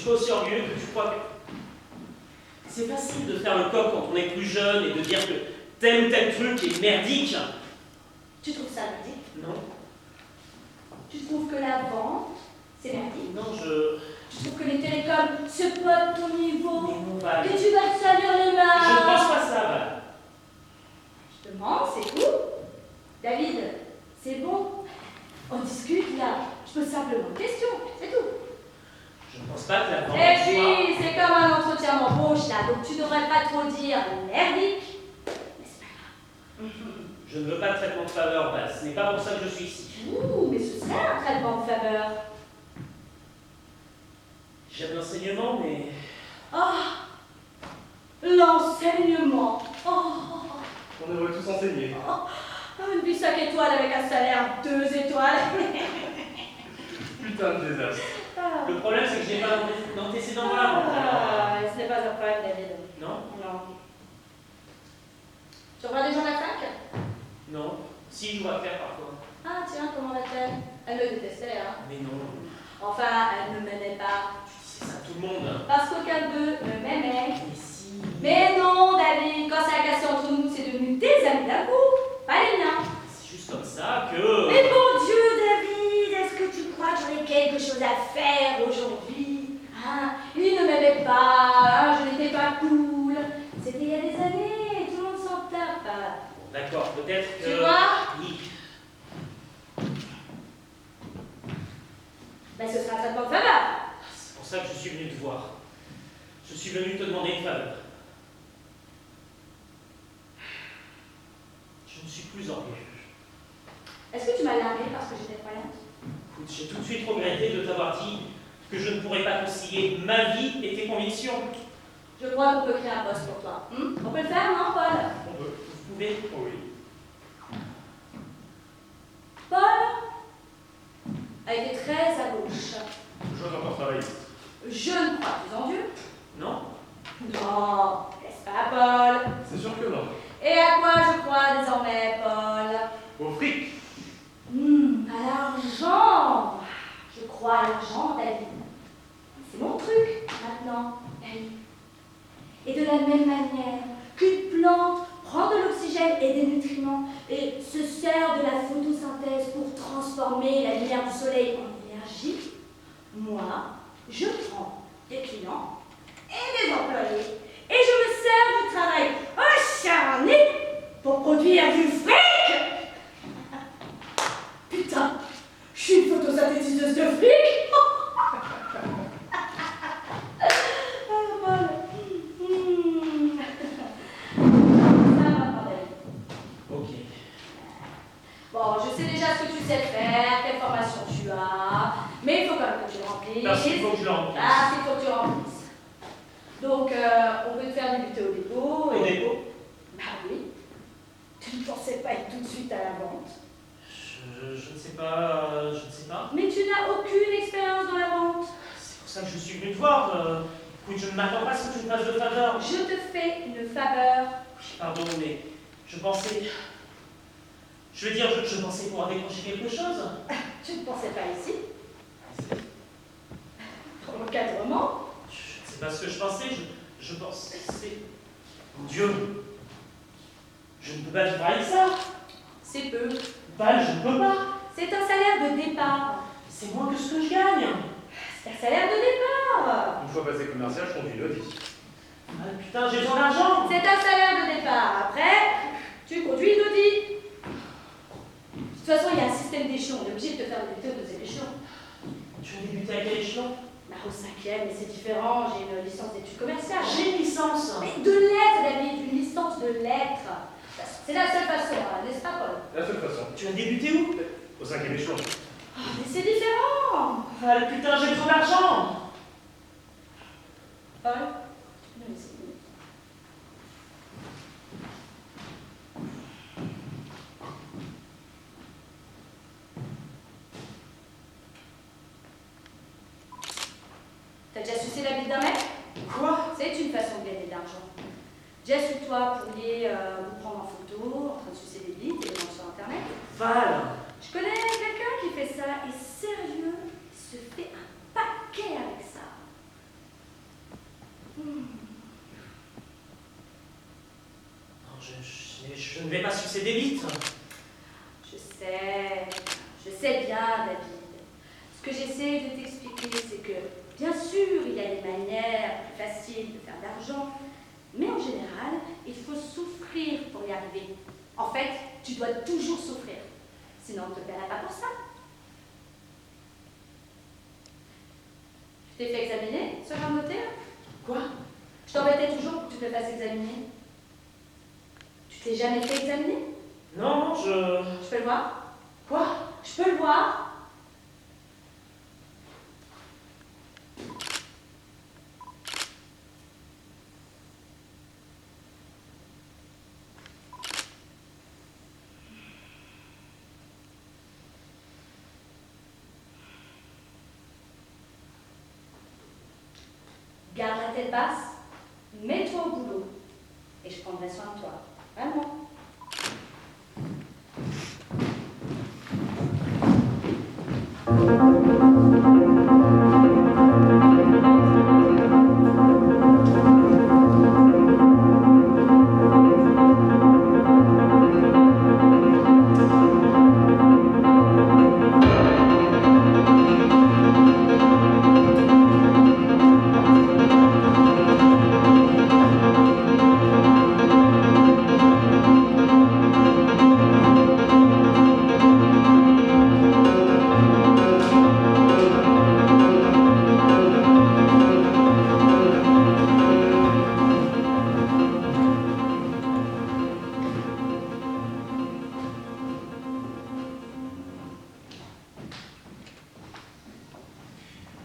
suis pas aussi orgueilleux que tu crois que... C'est facile de faire le coq quand on est plus jeune et de dire que tel ou tel truc est merdique. Tu trouves ça merdique? Non. Tu trouves que la vente, c'est merdique? Non, Tu trouves que les télécoms, c'est pas de ton niveau? Mais non, Val. Que tu vas te salir les mains? Je ne pense pas ça, Val. Je te demande, c'est tout? David, c'est bon? On discute là. Je pose simplement une question, c'est tout. Je ne pense pas que la vente Et soit... puis, c'est comme un entretien d'embauche là, donc tu devrais pas trop dire merdique. Mais c'est pas grave. Je ne veux pas de traitement de faveur, Val. Ce n'est pas pour ça que je suis ici. Ouh, mais ce serait un traitement de faveur. J'aime l'enseignement, mais... Ah, l'enseignement. Oh, On devrait tous enseigner. une vie 5 étoiles avec un salaire 2 étoiles. Putain de désastre. Ah. Le problème, c'est que je n'ai pas d'antécédent dans la vente. Ah, ce n'est pas un problème, David. Non? Non. Tu revois des gens à la fac? Non. Si, je vois faire parfois. Ah, tiens, comment va-t-elle? Elle me détestait, hein. Mais non. Enfin, elle ne m'aimait pas. Tu disais ça à tout le monde. Parce qu'aucun d'eux ne m'aimait. Mais si. Mais non, David, quand ça a cassé entre nous, c'est devenu tes amis d'un coup, pas les miens. C'est juste comme ça que... Mais bon Dieu, David, est-ce que tu crois que j'en ai quelque chose à faire aujourd'hui? Hein? Il ne m'aimait pas, hein, je n'étais pas cool. C'était il y a des années, tout le monde s'en tape. Bon, d'accord, peut-être que... Tu vois? Oui. Ben, ce sera un traitement de faveur. C'est pour ça que je suis venu te voir. Je suis venu te demander une faveur. Je ne suis plus orgueilleux. Est-ce que tu m'as largué parce que j'étais croyante? Écoute, j'ai tout de suite regretté de t'avoir dit que je ne pourrais pas concilier ma vie et tes convictions. Je crois qu'on peut créer un poste pour toi. On peut le faire, non, Paul? On peut. Vous pouvez? Oh oui. Paul a été très à gauche. J'ose encore travailler. Je ne crois plus en Dieu. Non? Non, n'est-ce pas, Paul? C'est sûr que non. Et à quoi je crois désormais, Paul? Au fric. À l'argent. Je crois à l'argent, David. C'est mon truc, maintenant, David. Et de la même manière qu'une plante prend de l'oxygène et des nutriments et se sert de la photosynthèse pour transformer la lumière du soleil en énergie, moi, je prends des clients et des employés et je me sers du travail acharné pour produire du fric. Putain, je suis une photosynthétiseuse de fric. Ok. Bon, je sais déjà ce que tu sais faire, quelle formation tu as, mais il faut quand même que tu le remplisses. Parce qu'il faut que je le remplisse. Ah, il faut que tu le remplisses. Donc, on peut te faire débuter au dépôt. Au dépôt? Bah oui. Tu ne pensais pas être tout de suite à la vente. Je ne sais pas... je ne sais pas. Mais tu n'as aucune expérience dans la vente. C'est pour ça que je suis venu te voir. Écoute, je ne m'attends pas à ce que tu me fasses de faveur. Je te fais une faveur. Pardon, mais je pensais... Je veux dire, je pensais pouvoir décrocher quelque chose. Tu ne pensais pas ici. Pour l'encadrement. Je ne sais pas ce que je pensais. Je pensais... Mon Dieu. Je ne peux pas vivre avec ça. C'est peu. Val, je ne peux pas. C'est un salaire de départ. C'est moins que ce que je gagne. C'est un salaire de départ. Une fois passé commercial, je conduis l'audit. Ah, putain, j'ai besoin d'argent. C'est un salaire de départ. Après, tu conduis l'audit. De toute façon, il y a un système d'échelons. On est obligé de te faire débuter aux échelons. Tu as débuté à quel échelon? Bah, au 5e, mais c'est différent. J'ai une licence d'études commerciales. J'ai une licence. Mais de lettres, David, une licence de lettres. C'est la seule façon, hein, n'est-ce pas, Paul? La seule façon. Tu as débuté où? Au 5e échelon. Oh, mais c'est différent. Val, putain, j'ai trop d'argent. Paul, tu peux me laisser une minute. T'as déjà sucé la bite d'un mec? Quoi? C'est une façon de gagner de l'argent. Jess ou toi pourriez vous prendre en photo, en train de sucer des bites et les vendre sur internet. Val. Je connais quelqu'un qui fait ça et sérieux, il se fait un paquet avec ça. je ne vais pas succéder vite. Je sais bien, David. Ce que j'essaie de t'expliquer, c'est que, bien sûr, il y a des manières plus faciles de faire de l'argent, mais en général, il faut souffrir pour y arriver. En fait, tu dois toujours souffrir. Sinon, on ne te paierait pas pour ça. Tu t'es fait examiner sur un notaire? Quoi? Je t'embêtais toujours pour que tu te fasses examiner. Tu t'es jamais fait examiner? Non, Je peux le voir? Quoi? Je peux le voir? Garde la tête basse, mets-toi au boulot, et je prendrai soin de toi. Vraiment.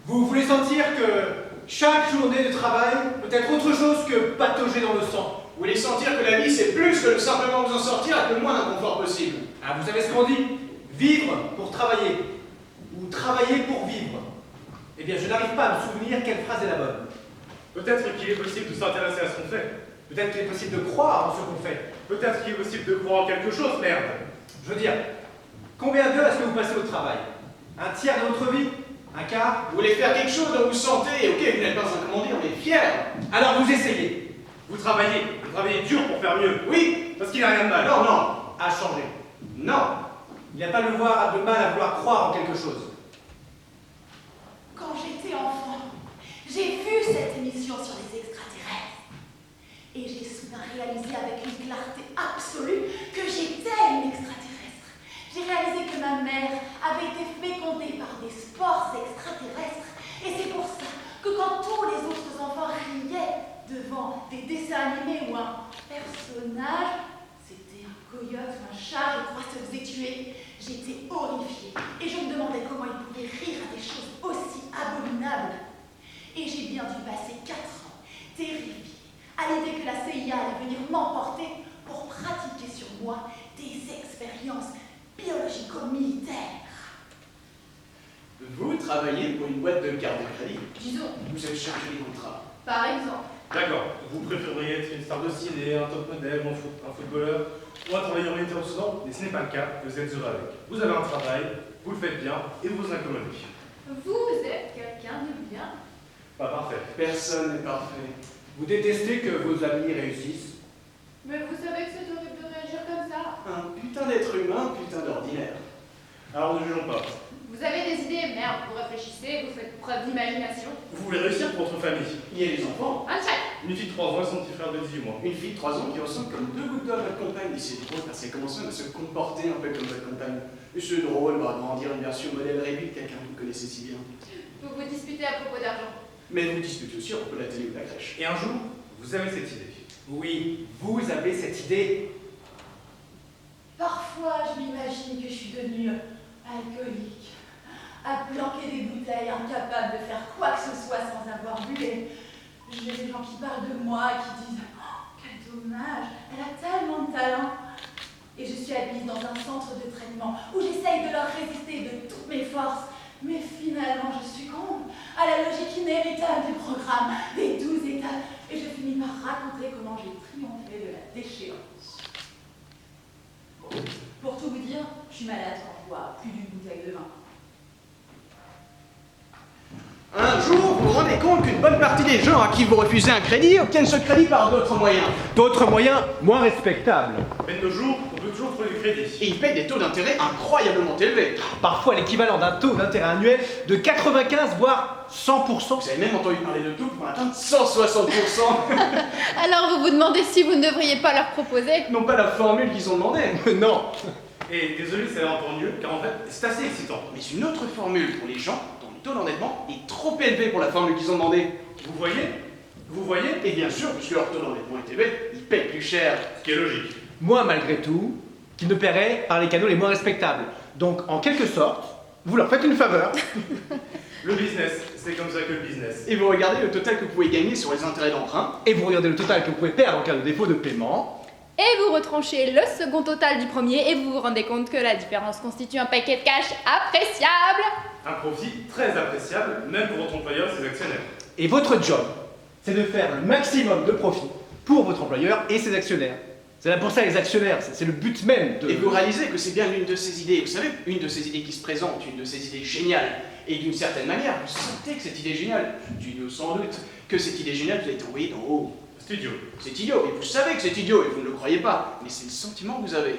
Vous voulez sentir que chaque journée de travail peut être autre chose que patauger dans le sang. Vous voulez sentir que la vie c'est plus que de simplement vous en sortir avec le moins d'inconfort possible. Ah, vous savez ce qu'on dit? Vivre pour travailler. Ou travailler pour vivre. Eh bien, je n'arrive pas à me souvenir quelle phrase est la bonne. Peut-être qu'il est possible de s'intéresser à ce qu'on fait. Peut-être qu'il est possible de croire en ce qu'on fait. Peut-être qu'il est possible de croire en quelque chose, merde. Je veux dire, combien d'heures est-ce que vous passez au travail? Un tiers de votre vie? Un quart? Vous voulez faire quelque chose dont vous sentez, ok, vous n'êtes pas un comment dire, mais fier. Alors vous essayez. Vous travaillez dur pour faire mieux. Oui, Parce qu'il n'y a rien de mal. non, non, À changer. non. Il n'y a pas de mal à vouloir croire en quelque chose. Quand j'étais enfant, j'ai vu cette émission sur les extraterrestres. Et j'ai soudain réalisé avec une clarté absolue que j'étais une extraterrestre. J'ai réalisé que ma mère avait été fécondée par des spores extraterrestres. Et c'est pour ça que quand tous les autres enfants riaient devant des dessins animés où un personnage, c'était un coyote ou un chat, je crois, se faisait tuer, j'étais horrifiée. Et je me demandais comment ils pouvaient rire à des choses aussi abominables. Et j'ai bien dû passer 4 ans terrifiée à l'idée que la CIA allait venir m'emporter pour pratiquer sur moi des expériences biologico-militaires. Vous travaillez pour une boîte de cartes de crédit. Disons, Vous avez cherché les contrats. par exemple. D'accord. Vous préféreriez être une star de ciné, un top modèle, un footballeur, ou un travailleur interruption, mais ce n'est pas le cas, vous êtes heureux avec. Vous avez un travail, vous le faites bien, et vous vous incommodez. Vous êtes quelqu'un de bien. Pas parfait. Personne n'est parfait. Vous détestez que vos amis réussissent. Mais vous savez que c'est horrible de réagir comme ça. Un putain d'être humain, putain d'ordinaire. Alors ne jugeons pas. Vous avez des idées, merde, vous réfléchissez, vous faites preuve d'imagination. Vous voulez réussir pour votre famille. Il y a les enfants. Un check. Une fille de 3 ans et son petit frère de 18 mois. Une fille de 3 ans qui ressemble comme 2 gouttes d'eau à votre compagne. Et c'est drôle parce qu'elle commence même à se comporter un peu comme votre compagne. Et c'est drôle, grandir une version modèle réduite de quelqu'un que vous connaissez si bien. Vous vous disputez à propos d'argent. Mais vous disputez aussi à propos de la télé ou de la crèche. Et un jour, vous avez cette idée. Oui, vous avez cette idée. Parfois, je m'imagine que je suis devenue alcoolique, à planquer des bouteilles, incapable de faire quoi que ce soit sans avoir bu. Et j'ai des gens qui parlent de moi, qui disent oh, quel dommage, elle a tellement de talent. Et je suis admise dans un centre de traitement où j'essaye de leur résister de toutes mes forces. Mais finalement, je succombe à la logique inévitable du programme, des 12 étapes. Et je finis par raconter comment j'ai triomphé de la déchéance. Pour tout vous dire, je suis malade quand je bois plus d'une bouteille de vin. Un jour, vous vous rendez compte qu'une bonne partie des gens à qui vous refusez un crédit obtiennent ce crédit par d'autres moyens. D'autres moyens moins respectables. Mais de nos jours, on peut toujours trouver du crédit. Et ils payent des taux d'intérêt incroyablement élevés. Parfois l'équivalent d'un taux d'intérêt annuel de 95 voire 100%. Vous avez même entendu parler de taux pour atteindre 160%. Alors vous vous demandez si vous ne devriez pas leur proposer? Non pas la formule qu'ils ont demandé, Non. Et désolé, ça va encore mieux, car en fait, c'est assez excitant. mais une autre formule pour les gens dont le taux d'endettement est trop élevé pour la formule qu'ils ont demandé. Vous voyez? Vous voyez? Et bien sûr, puisque leur taux d'endettement est élevé, ils payent plus cher. Ce qui est logique. Moi, malgré tout, qui ne paierait par les canaux les moins respectables. Donc, en quelque sorte, vous leur faites une faveur. Le business, c'est comme ça que le business. Et vous regardez le total que vous pouvez gagner sur les intérêts d'emprunt. Et vous regardez le total que vous pouvez perdre en cas de défaut de paiement. Et vous retranchez le second total du premier et vous vous rendez compte que la différence constitue un paquet de cash appréciable. Un profit très appréciable, même pour votre employeur et ses actionnaires. Et votre job, c'est de faire le maximum de profit pour votre employeur et ses actionnaires. C'est là pour ça les actionnaires, c'est le but même de... Et vous réalisez que c'est bien l'une de ces idées, vous savez, une de ces idées qui se présente, une de ces idées géniales. Et d'une certaine manière, vous sentez que cette idée est géniale. Je dis sans doute que cette idée géniale vous a été envoyée d'en haut. Studio. C'est idiot, et vous savez que c'est idiot, et vous ne le croyez pas, mais c'est le sentiment que vous avez.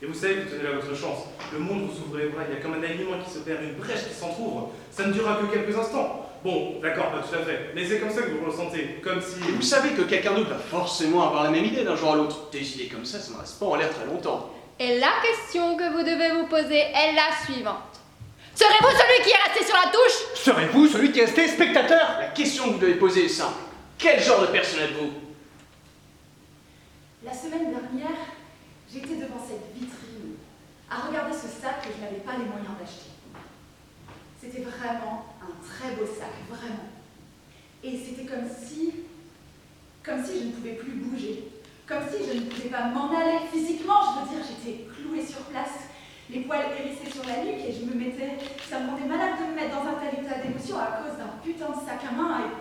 Et vous savez que vous tenez là votre chance. Le monde vous ouvre les bras, il y a comme un aliment qui se perd, une brèche qui s'entrouvre. Ça ne durera que quelques instants. Bon, d'accord, pas tout à fait. Mais c'est comme ça que vous le ressentez. Comme si... Et vous savez que quelqu'un d'autre va forcément avoir la même idée d'un jour à l'autre. Des idées comme ça ne restent pas en l'air très longtemps. Et la question que vous devez vous poser est la suivante. Serez-vous celui qui est resté sur la touche? Serez-vous celui qui est resté spectateur? La question que vous devez poser est simple. Quel genre de personne êtes-vous? La semaine dernière, j'étais devant cette vitrine, à regarder ce sac que je n'avais pas les moyens d'acheter. C'était vraiment un très beau sac, vraiment. Et c'était comme si je ne pouvais plus bouger, comme si je ne pouvais pas m'en aller physiquement, je veux dire, j'étais clouée sur place, les poils hérissés sur la nuque et ça me rendait malade de me mettre dans un tel état d'émotion à cause d'un putain de sac à main et